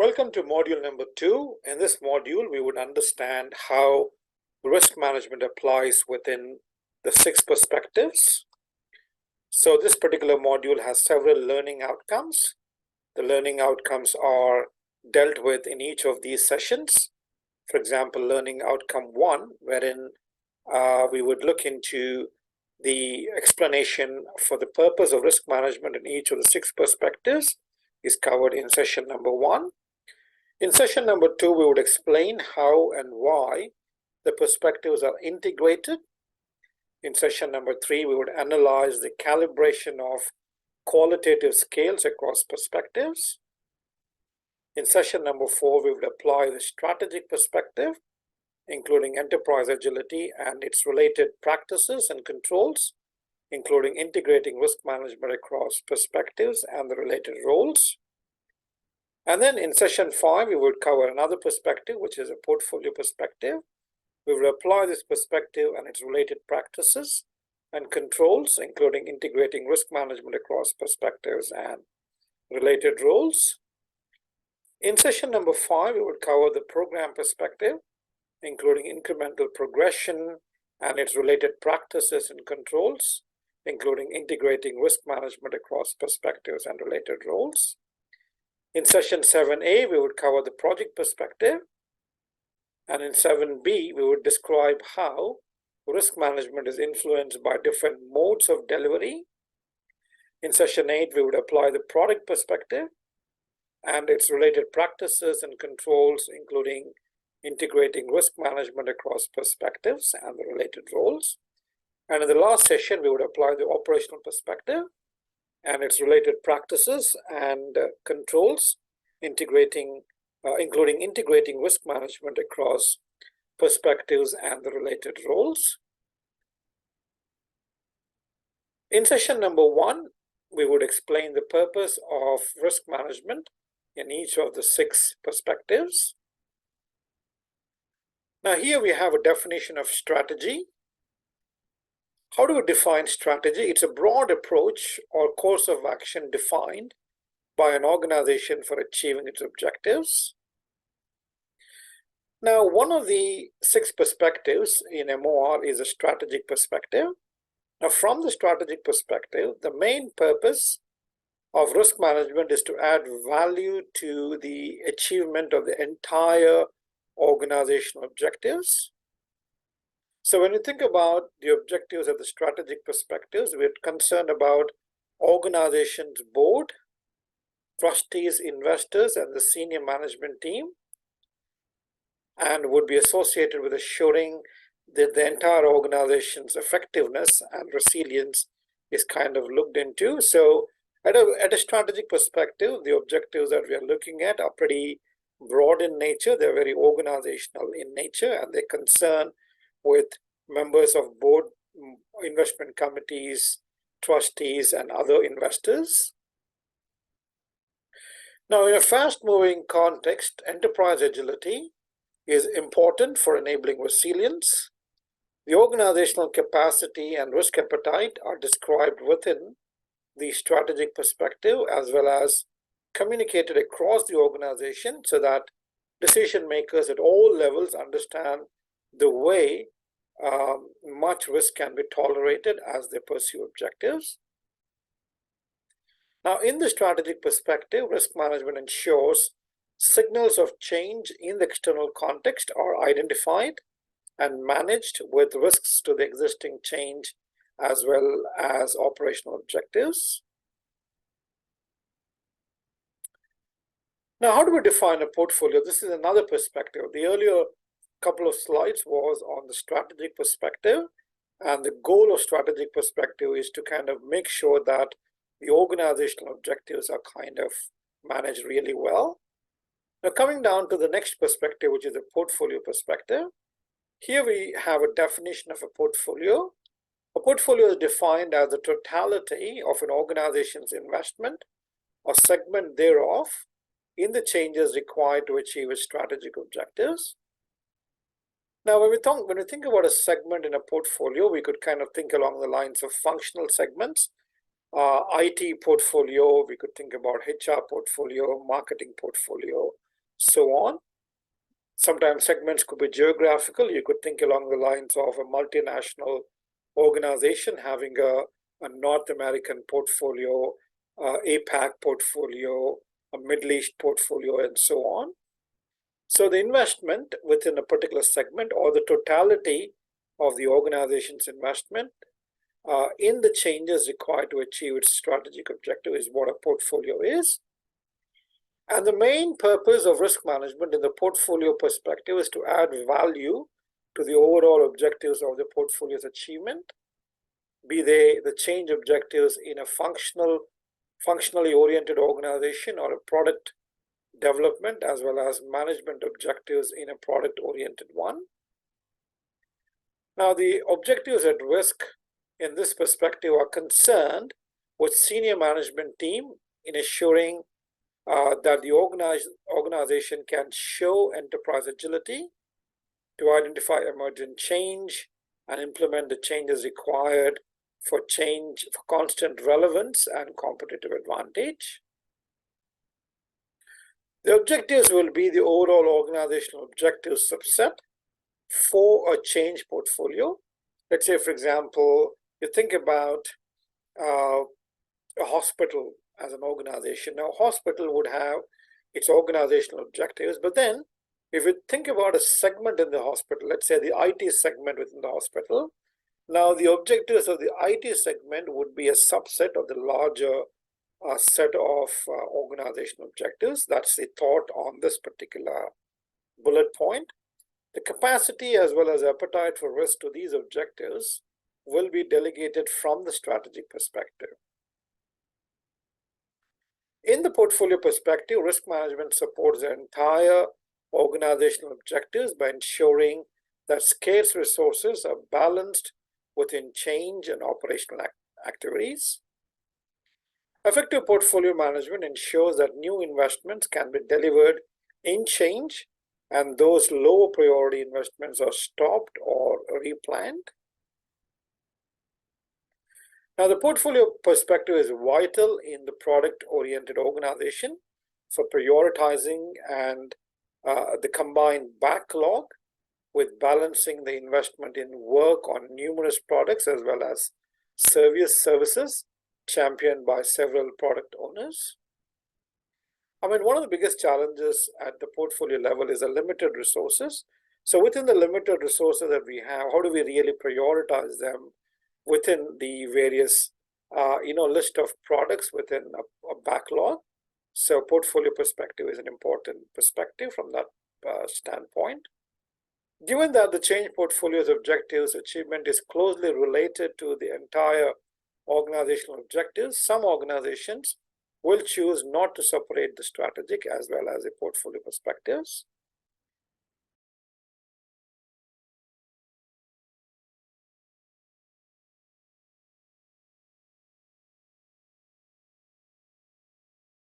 Welcome to module number 2. In this module, we would understand how risk management applies within the 6 perspectives. So this particular module has several learning outcomes. The learning outcomes are dealt with in each of these sessions. For example, learning outcome 1, wherein we would look into the explanation for the purpose of risk management in each of the 6 perspectives, is covered in session number 1. In session number 2, we would explain how and why the perspectives are integrated. In session number 3, we would analyze the calibration of qualitative scales across perspectives. In session number 4, we would apply the strategic perspective, including enterprise agility and its related practices and controls, including integrating risk management across perspectives and the related roles. And then in session 5, we would cover another perspective, which is a portfolio perspective. We will apply this perspective and its related practices and controls, including integrating risk management across perspectives and related roles. In session number 5, we would cover the program perspective, including incremental progression and its related practices and controls, including integrating risk management across perspectives and related roles. In session 7A, we would cover the project perspective. And in 7B, we would describe how risk management is influenced by different modes of delivery. In session 8, we would apply the product perspective and its related practices and controls, including integrating risk management across perspectives and the related roles. And in the last session, we would apply the operational perspective and its related practices and controls, including integrating risk management across perspectives and the related roles. In session number 1, we would explain the purpose of risk management in each of the 6 perspectives. Now here we have a definition of strategy. How do we define strategy? It's a broad approach or course of action defined by an organization for achieving its objectives. Now, one of the 6 perspectives in MOR is a strategic perspective. Now, from the strategic perspective, the main purpose of risk management is to add value to the achievement of the entire organizational objectives. So when you think about the objectives of the strategic perspectives, we're concerned about organization's board, trustees, investors, and the senior management team, and would be associated with assuring that the entire organization's effectiveness and resilience is kind of looked into. So at a strategic perspective, the objectives that we are looking at are pretty broad in nature. They're very organizational in nature, and they concern with members of board, investment committees, trustees, and other investors. Now, in a fast-moving context, enterprise agility is important for enabling resilience. The organizational capacity and risk appetite are described within the strategic perspective as well as communicated across the organization so that decision makers at all levels understand the way much risk can be tolerated as they pursue objectives. Now, in the strategic perspective, risk management ensures signals of change in the external context are identified and managed with risks to the existing change as well as operational objectives. Now, how do we define a portfolio? This is another perspective. The earlier couple of slides was on the strategic perspective, and the goal of strategic perspective is to kind of make sure that the organizational objectives are kind of managed really well. Now, coming down to the next perspective, which is the portfolio perspective. Here we have a definition of a portfolio. A portfolio is defined as the totality of an organization's investment or segment thereof in the changes required to achieve its strategic objectives. Now, when we think about a segment in a portfolio, we could kind of think along the lines of functional segments. IT portfolio, we could think about HR portfolio, marketing portfolio, so on. Sometimes segments could be geographical. You could think along the lines of a multinational organization having a North American portfolio, APAC portfolio, a Middle East portfolio, and so on. So the investment within a particular segment or the totality of the organization's investment in the changes required to achieve its strategic objective is what a portfolio is. And the main purpose of risk management in the portfolio perspective is to add value to the overall objectives of the portfolio's achievement, be they the change objectives in a functionally oriented organization or a product development, as well as management objectives in a product-oriented one. Now, the objectives at risk in this perspective are concerned with senior management team in assuring that the organization can show enterprise agility to identify emergent change and implement the changes required for constant relevance and competitive advantage. The objectives will be the overall organizational objectives subset for a change portfolio. Let's say, for example, you think about a hospital as an organization. Now, a hospital would have its organizational objectives, but then if you think about a segment in the hospital, let's say the IT segment within the hospital, now the objectives of the IT segment would be a subset of the larger set of organizational objectives. That's the thought on this particular bullet point. The capacity as well as appetite for risk to these objectives will be delegated from the strategic perspective. In the portfolio perspective, risk management supports the entire organizational objectives by ensuring that scarce resources are balanced within change and operational activities. Effective portfolio management ensures that new investments can be delivered in change and those lower priority investments are stopped or replanned. Now, the portfolio perspective is vital in the product-oriented organization for prioritizing and the combined backlog with balancing the investment in work on numerous products as well as services championed by several product owners. I mean, one of the biggest challenges at the portfolio level is the limited resources. So within the limited resources that we have, how do we really prioritize them within the various, list of products within a backlog? So portfolio perspective is an important perspective from that standpoint. Given that the change portfolio's objectives achievement is closely related to the entire organizational objectives, some organizations will choose not to separate the strategic as well as the portfolio perspectives.